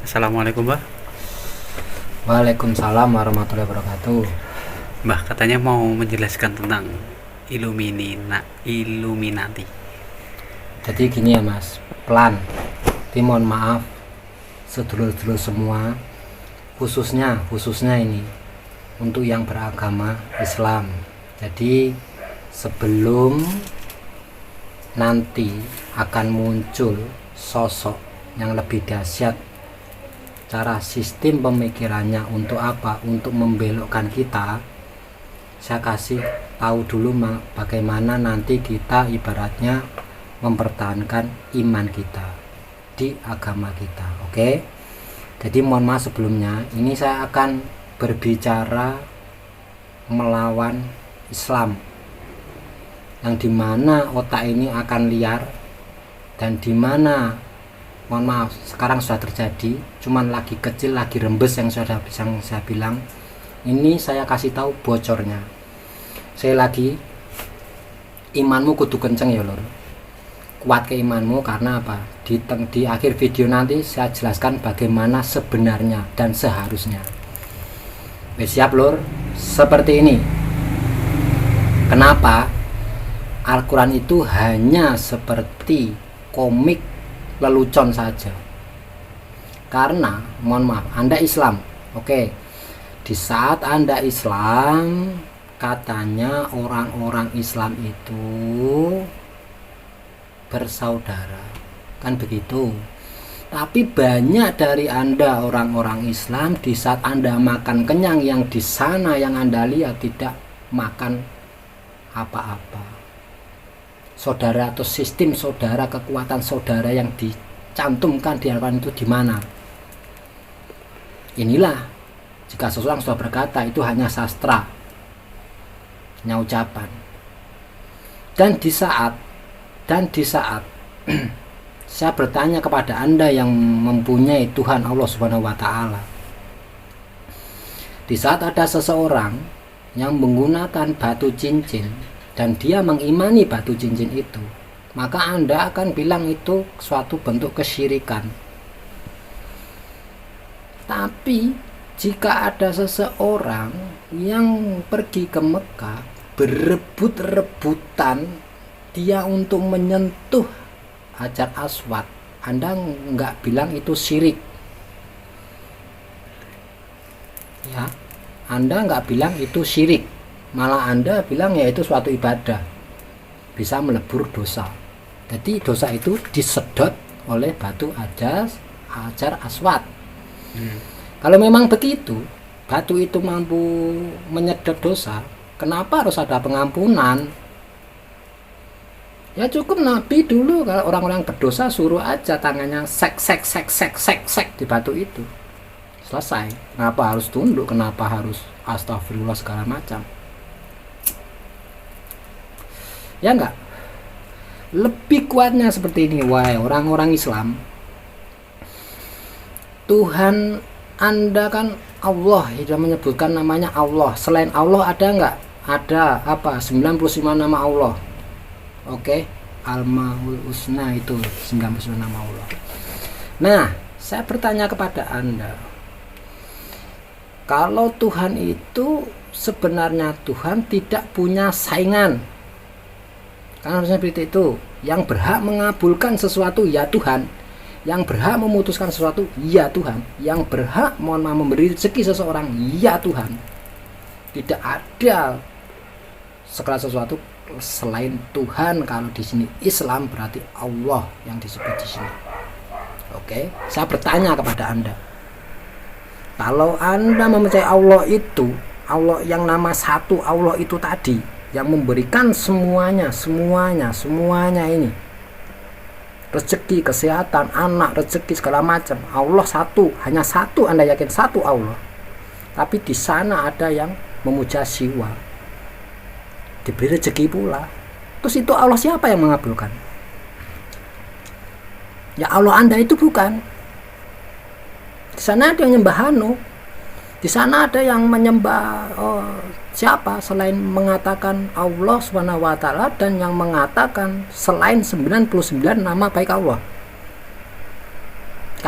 Assalamualaikum Mbah. Waalaikumsalam warahmatullahi wabarakatuh. Mbah katanya mau menjelaskan tentang Illuminati. Jadi gini ya Mas, pelan. Mohon maaf sedulur-sedulur semua, khususnya ini untuk yang beragama Islam. Jadi sebelum nanti akan muncul sosok yang lebih dahsyat, cara sistem pemikirannya untuk apa? Untuk membelokkan kita. Saya kasih tahu dulu bagaimana nanti kita ibaratnya mempertahankan iman kita di agama kita. Oke. Jadi mohon maaf sebelumnya, ini saya akan berbicara melawan Islam, yang dimana otak ini akan liar, dan dimana mohon maaf sekarang sudah terjadi, cuman lagi kecil, lagi rembes yang sudah bisa saya bilang. Ini saya kasih tahu bocornya. Saya lagi, imanmu kudu kenceng ya lor, kuat ke imanmu. Karena apa? Di akhir video nanti saya jelaskan bagaimana sebenarnya dan seharusnya. Siap lor, seperti ini. Kenapa Al-Quran itu hanya seperti komik lelucon saja? Karena mohon maaf, Anda Islam, oke. Di saat Anda Islam, katanya orang-orang Islam itu bersaudara, kan begitu. Tapi banyak dari Anda orang-orang Islam, di saat Anda makan kenyang, yang di sana yang Anda lihat tidak makan apa-apa. Saudara atau sistem saudara, kekuatan saudara yang dicantumkan di Al-Quran itu di mana? Inilah, jika seseorang sudah berkata itu hanya sastra, hanya ucapan. Dan di saat saya bertanya kepada Anda yang mempunyai Tuhan Allah Subhanahu wa taala. Di saat ada seseorang yang menggunakan batu cincin dan dia mengimani batu cincin itu, maka Anda akan bilang itu suatu bentuk kesyirikan. Tapi jika ada seseorang yang pergi ke Mekah berebut-rebutan dia untuk menyentuh Hajar Aswad, Anda nggak bilang itu syirik ya, Anda nggak bilang itu syirik, malah Anda bilang ya itu suatu ibadah, bisa melebur dosa. Jadi dosa itu disedot oleh batu Hajar Aswad. Kalau memang begitu, batu itu mampu menyedot dosa, kenapa harus ada pengampunan? Ya cukup Nabi dulu, kalau orang-orang berdosa suruh aja tangannya sek di batu itu, selesai. Kenapa harus tunduk? Kenapa harus astagfirullah segala macam? Ya enggak? Lebih kuatnya seperti ini, wahai orang-orang Islam. Tuhan Anda kan Allah, sudah menyebutkan namanya Allah. Selain Allah ada enggak? Ada apa? 95 nama Allah. Oke, Al-Maul Husna itu 99 nama Allah. Nah, saya bertanya kepada Anda, kalau Tuhan itu sebenarnya Tuhan tidak punya saingan, kan harusnya seperti itu. Yang berhak mengabulkan sesuatu ya Tuhan, yang berhak memutuskan sesuatu ya Tuhan, yang berhak memberi rezeki seseorang ya Tuhan. Tidak ada segala sesuatu selain Tuhan. Kalau di sini Islam berarti Allah yang disebut di sini. Oke, saya bertanya kepada Anda, kalau Anda mempercayai Allah itu, Allah yang nama satu Allah itu tadi, yang memberikan semuanya ini, rezeki, kesehatan, anak, rezeki segala macam, Allah satu, hanya satu. Anda yakin satu Allah, tapi di sana ada yang memuja Siwa, diberi rezeki pula. Terus itu Allah siapa yang mengabulkan? Ya Allah Anda itu bukan. Di sana ada yang menyembah Hanu, di sana ada yang menyembah siapa selain mengatakan Allah Subhanahu wa taala, dan yang mengatakan selain 99 nama baik Allah.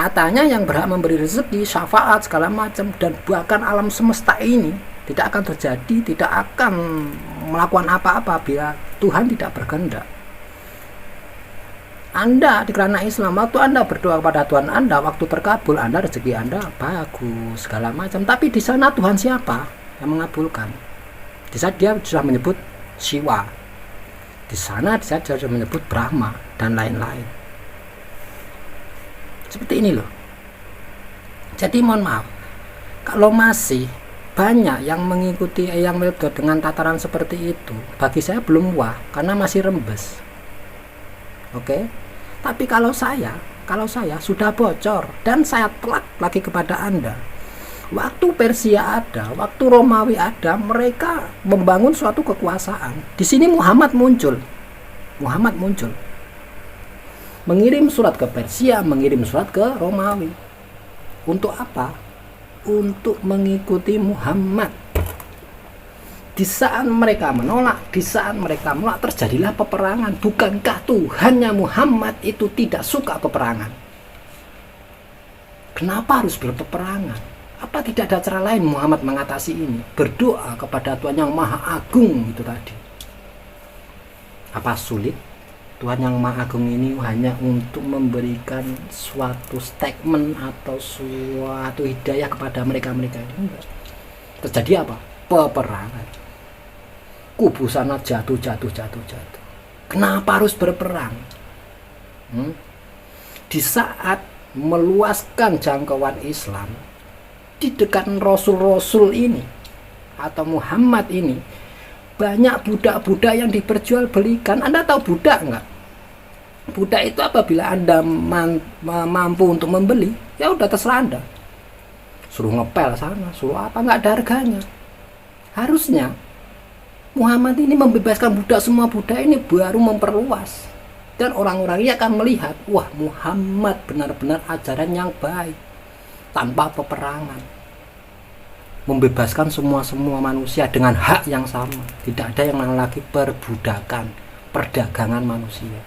nyatanya yang berhak memberi rezeki, syafaat, segala macam, dan bahkan alam semesta ini tidak akan terjadi, tidak akan melakukan apa-apa bila Tuhan tidak berkehendak. Anda di kerana Islam, waktu Anda berdoa kepada Tuhan Anda, waktu terkabul, Anda rezeki Anda bagus, segala macam. Tapi di sana Tuhan siapa yang mengabulkan? Di sana dia sudah menyebut Siwa. Di sana dia sudah menyebut Brahma dan lain-lain. Seperti ini loh. Jadi mohon maaf, kalau masih banyak yang mengikuti Eyang Wildo dengan tataran seperti itu, bagi saya belum wah, karena masih rembes. Oke? Tapi kalau saya sudah bocor dan saya telak lagi kepada Anda. Waktu Persia ada, waktu Romawi ada, mereka membangun suatu kekuasaan. Di sini Muhammad muncul. Mengirim surat ke Persia, mengirim surat ke Romawi. Untuk apa? Untuk mengikuti Muhammad. Di saat mereka menolak, terjadilah peperangan. Bukankah Tuhannya Muhammad itu tidak suka peperangan? Kenapa harus berpeperangan? Apa tidak ada cara lain Muhammad mengatasi ini? Berdoa kepada Tuhan yang Maha Agung itu tadi. Apa sulit? Tuhan yang Maha Agung ini hanya untuk memberikan suatu statement atau suatu hidayah kepada mereka-mereka ini. Enggak. Terjadi apa? Peperangan. Kubu sana jatuh. Kenapa harus berperang? Di saat meluaskan jangkauan Islam di dekat Rasul-Rasul ini atau Muhammad ini, banyak budak-budak yang diperjualbelikan. Anda tahu budak enggak? Budak itu apabila Anda mampu untuk membeli, ya udah terserah Anda. Suruh ngepel sana, suruh apa, enggak ada harganya. Harusnya Muhammad ini membebaskan budak, semua budak ini baru memperluas. Dan orang-orang ini akan melihat, wah Muhammad benar-benar ajaran yang baik. Tanpa peperangan. Membebaskan semua manusia dengan hak yang sama. Tidak ada yang lagi perbudakan, perdagangan manusia.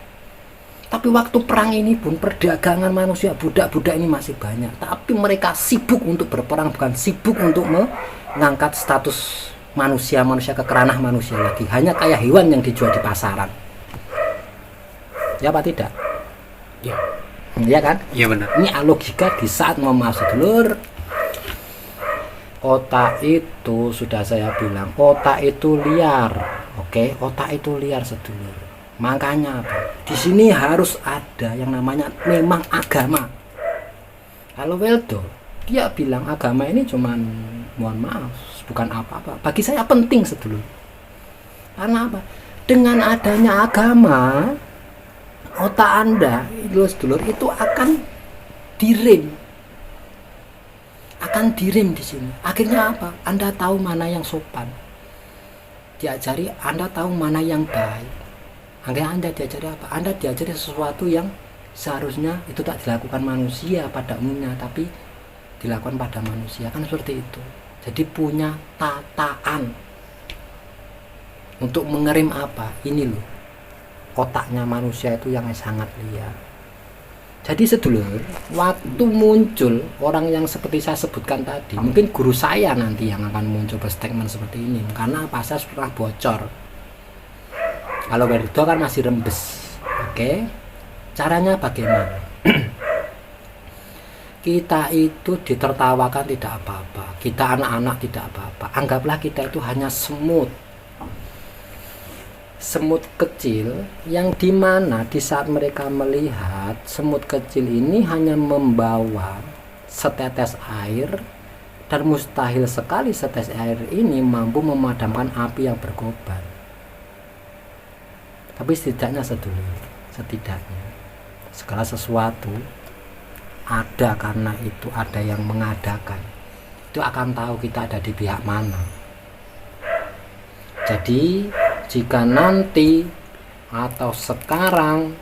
Tapi waktu perang ini pun perdagangan manusia, budak-budak ini masih banyak. Tapi mereka sibuk untuk berperang, bukan sibuk untuk mengangkat status manusia ke ranah manusia lagi, hanya kayak hewan yang dijual di pasaran. Ya apa tidak? Ya. Iya kan? Iya benar. Ini logika di saat mau masuk dulur. Otak itu sudah saya bilang, otak itu liar. Oke, otak itu liar sedulur. Makanya apa? Di sini harus ada yang namanya memang agama. Kalau Wildo, dia bilang agama ini cuman, mohon maaf, bukan apa-apa. Bagi saya penting sedulur. Karena apa? Dengan adanya agama, otak Anda sedulur itu akan direm. Akan direm di sini. Akhirnya apa? Anda tahu mana yang sopan. Diajari, Anda tahu mana yang baik. Akhirnya Anda diajari apa? Anda diajari sesuatu yang seharusnya itu tak dilakukan manusia pada umumnya, tapi dilakukan pada manusia. Kan seperti itu. Jadi punya tataan untuk mengerim apa? Ini loh, otaknya manusia itu yang sangat liar. Jadi sedulur, waktu muncul orang yang seperti saya sebutkan tadi, mungkin guru saya nanti yang akan muncul berstatement seperti ini. Karena apa? Saya sudah bocor. Kalau Wildo kan masih rembes. Oke? Caranya bagaimana? Kita itu ditertawakan tidak apa-apa. Kita anak-anak tidak apa-apa. Anggaplah kita itu hanya semut. Semut kecil yang dimana di saat mereka melihat semut kecil ini hanya membawa setetes air, dan mustahil sekali setetes air ini mampu memadamkan api yang berkobar. Tapi setidaknya setidaknya segala sesuatu ada karena itu ada yang mengadakan. Itu akan tahu kita ada di pihak mana. Jadi jika nanti atau sekarang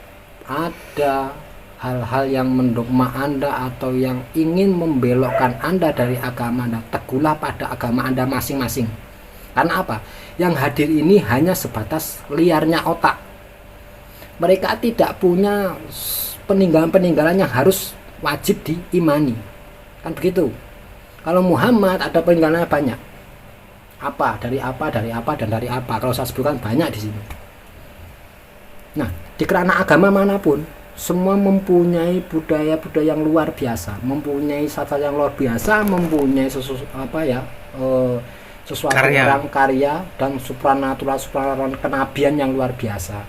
ada hal-hal yang mendogma Anda atau yang ingin membelokkan Anda dari agama Anda, teguhlah pada agama Anda masing-masing. Karena apa? Yang hadir ini hanya sebatas liarnya otak. Mereka tidak punya peninggalan-peninggalan yang harus wajib diimani. Kan begitu. Kalau Muhammad ada peninggalannya banyak. Apa, dari apa, dari apa, dan dari apa. Kalau saya sebutkan banyak di sini. Nah, di kerana agama manapun, semua mempunyai budaya-budaya yang luar biasa, mempunyai sifat yang luar biasa, mempunyai sesuatu orang karya dan supranatural kenabian yang luar biasa.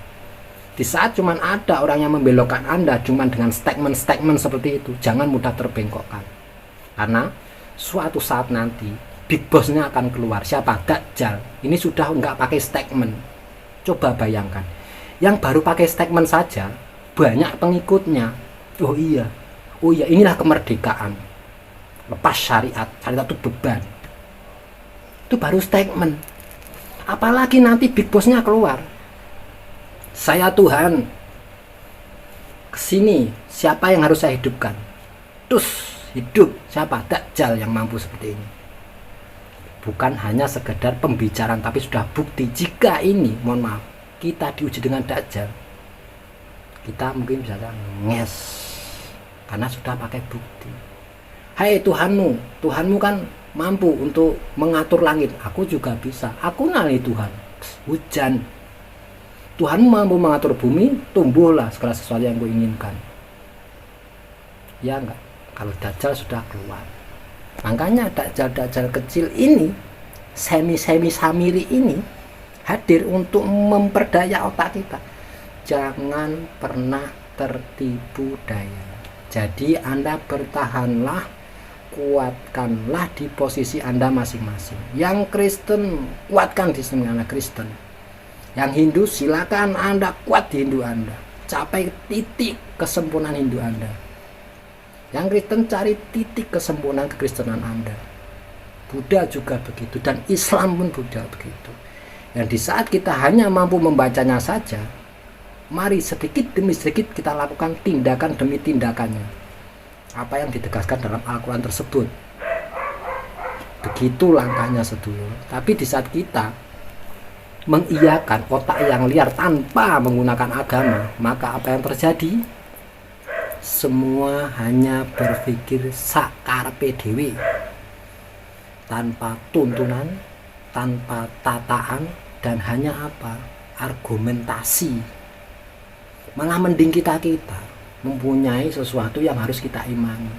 Di saat cuman ada orang yang membelokkan Anda cuman dengan statement-statement seperti itu, jangan mudah terbengkokkan. Karena suatu saat nanti big boss-nya akan keluar. Siapa? Dajjal. Ini sudah enggak pakai statement. Coba bayangkan. Yang baru pakai statement saja banyak pengikutnya. Oh iya, inilah kemerdekaan. Lepas syariat itu beban. Itu baru statement. Apalagi nanti big boss-nya keluar. Saya Tuhan. Kesini, siapa yang harus saya hidupkan? Terus hidup. Siapa? Dajjal yang mampu seperti ini. Bukan hanya sekedar pembicaraan, tapi sudah bukti. Jika ini, mohon maaf, kita diuji dengan Dajjal, kita mungkin bisa nges, karena sudah pakai bukti. Hai Tuhanmu kan mampu untuk mengatur langit. Aku juga bisa. Aku nali Tuhan. Hujan. Tuhanmu mampu mengatur bumi, tumbuhlah segala sesuatu yang gue inginkan. Ya enggak? Kalau Dajjal sudah keluar. Makanya Dajjal kecil ini, semi samiri ini hadir untuk memperdaya otak kita. Jangan pernah tertipu daya. Jadi Anda bertahanlah, kuatkanlah di posisi Anda masing-masing. Yang Kristen, kuatkan di sini Anda Kristen. Yang Hindu, silakan Anda kuat di Hindu Anda. Capai titik kesempurnaan Hindu Anda. Yang Kristen, cari titik kesempurnaan kekristenan Anda. Buddha juga begitu, dan Islam pun Buddha begitu. Yang di saat kita hanya mampu membacanya saja, mari sedikit demi sedikit kita lakukan tindakan demi tindakannya. Apa yang ditegaskan dalam Al-Quran tersebut. Begitu langkahnya sedulur. Tapi di saat kita mengiyakan otak yang liar tanpa menggunakan agama, maka apa yang terjadi? Semua hanya berpikir sakarepe dhewe, tanpa tuntunan, tanpa tataan, dan hanya apa? Argumentasi. Malah mending kita mempunyai sesuatu yang harus kita imani.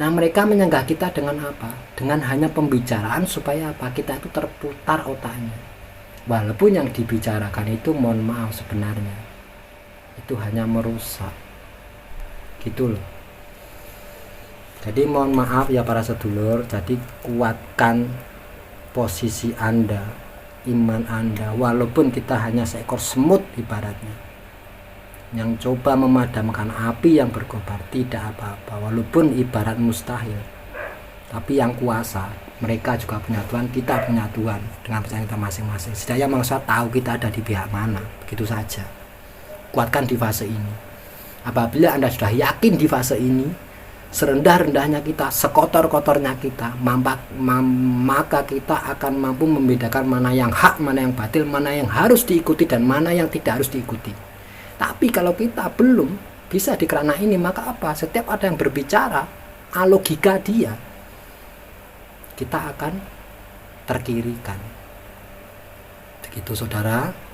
Nah, mereka menyanggah kita dengan apa? Dengan hanya pembicaraan supaya apa? Kita itu terputar otaknya. Walaupun yang dibicarakan itu, mohon maaf, sebenarnya itu hanya merusak. Gitu loh. Jadi mohon maaf ya para sedulur. Jadi kuatkan posisi Anda, iman Anda, walaupun kita hanya seekor semut ibaratnya, yang coba memadamkan api yang berkobar. Tidak apa-apa, walaupun ibarat mustahil, tapi yang kuasa, mereka juga punya Tuhan, kita punya Tuhan, dengan percaya kita masing-masing. Setidaknya manusia tahu kita ada di pihak mana. Begitu saja. Kuatkan di fase ini. Apabila Anda sudah yakin di fase ini, serendah-rendahnya kita, sekotor-kotornya kita, maka kita akan mampu membedakan mana yang hak, mana yang batil, mana yang harus diikuti, dan mana yang tidak harus diikuti. Tapi kalau kita belum bisa di kerana ini, maka apa? Setiap ada yang berbicara, logika dia, kita akan terkirikan. Begitu saudara.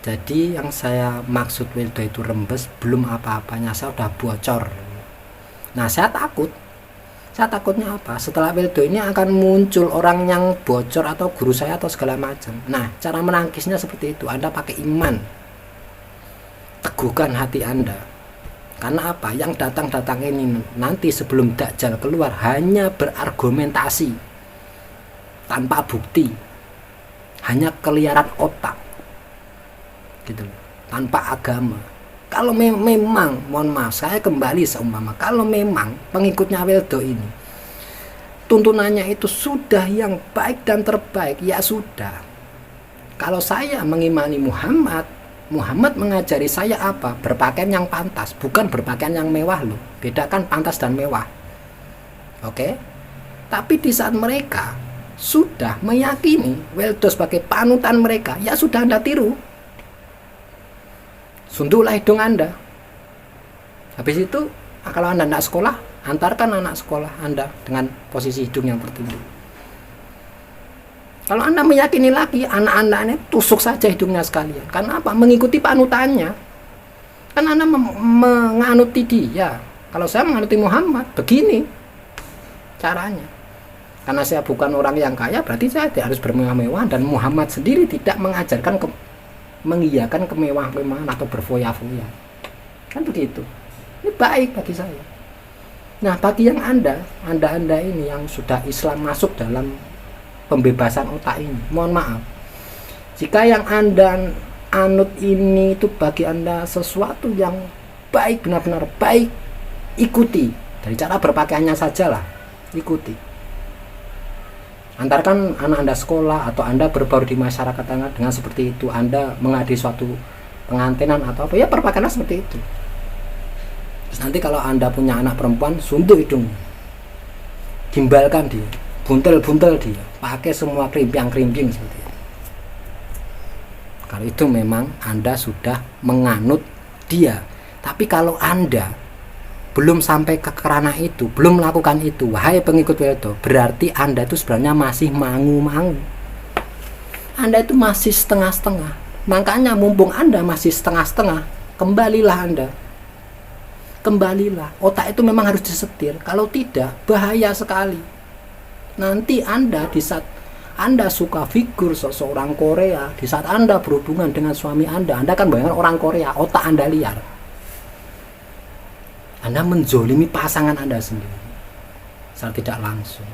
Jadi yang saya maksud Wildo itu rembes, belum apa-apanya saya udah bocor. Nah, saya takutnya apa? Setelah Wildo ini akan muncul orang yang bocor atau guru saya atau segala macam. Nah, cara menangkisnya seperti itu. Anda pakai iman, teguhkan hati Anda. Karena apa? Yang datang-datang ini nanti sebelum Dajjal keluar hanya berargumentasi tanpa bukti, hanya keliaran otak, gitu, tanpa agama. Kalau memang, mohon maaf, saya kembali seumpama, kalau memang pengikutnya Wildo ini tuntunannya itu sudah yang baik dan terbaik, ya sudah. Kalau saya mengimani Muhammad mengajari saya apa? Berpakaian yang pantas, bukan berpakaian yang mewah loh. Bedakan pantas dan mewah. Oke? Tapi di saat mereka sudah meyakini Wildo sebagai panutan mereka, ya sudah Anda tiru. Sunduklah hidung Anda. Habis itu Kalau Anda anak sekolah, antarkan anak sekolah Anda dengan posisi hidung yang tertunduk. Kalau Anda meyakini lagi, anak-anak ini tusuk saja hidungnya sekalian. Karena apa? Mengikuti panutannya. Kan Anda menganuti dia. Kalau saya menganuti Muhammad, begini caranya. Karena saya bukan orang yang kaya, berarti saya tidak harus bermewah-mewah. Dan Muhammad sendiri tidak mengajarkan mengiyakan kemewah-mewahan atau berfoya-foya. Kan begitu. Ini baik bagi saya. Nah, bagi yang Anda ini yang sudah Islam masuk dalam pembebasan otak ini, mohon maaf. Jika yang Anda anut ini itu bagi Anda sesuatu yang baik, benar-benar baik, ikuti. Dari cara berpakaiannya sajalah, ikuti. Antarkan anak Anda sekolah atau Anda berbaur di masyarakat dengan seperti itu. Anda menghadiri suatu pengantinan atau apa, ya berpakaianlah seperti itu. Terus nanti kalau Anda punya anak perempuan, suntuk hidung, gimbalkan dia, buntel-buntel dia, pakai semua kerimping-kerimping seperti itu. Kalau itu memang Anda sudah menganut dia. Tapi kalau Anda belum sampai ke kerana itu, belum melakukan itu, wahai pengikut Wildo, berarti Anda itu sebenarnya masih mangu-mangu. Anda itu masih setengah-setengah. Makanya mumpung Anda masih setengah-setengah, kembalilah Anda. Kembalilah. Otak itu memang harus disetir. Kalau tidak, bahaya sekali. Nanti Anda di saat Anda suka figur seseorang Korea, di saat Anda berhubungan dengan suami Anda kan bayangkan orang Korea, otak Anda liar. Anda menzolimi pasangan Anda sendiri secara tidak langsung.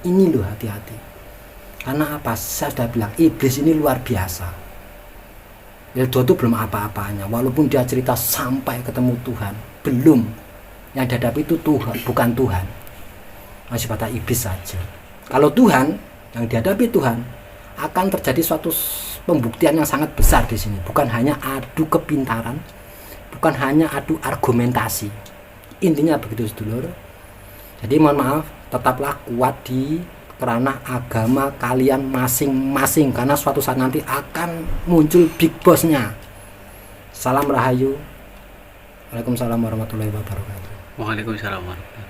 Ini loh, hati-hati. Karena apa? Saya sudah bilang, iblis ini luar biasa. Wildo itu belum apa-apanya, walaupun dia cerita sampai ketemu Tuhan, belum. Yang dihadapi itu Tuhan, bukan Tuhan. Masih pada iblis saja. Kalau Tuhan, yang dihadapi Tuhan, akan terjadi suatu pembuktian yang sangat besar di sini. Bukan hanya adu kepintaran, bukan hanya adu argumentasi. Intinya begitu, sedulur. Jadi mohon maaf, tetaplah kuat di kerana agama kalian masing-masing, karena suatu saat nanti akan muncul big bossnya. Salam Rahayu. Waalaikumsalam warahmatullahi wabarakatuh. Waalaikumsalam warahmatullahi wabarakatuh.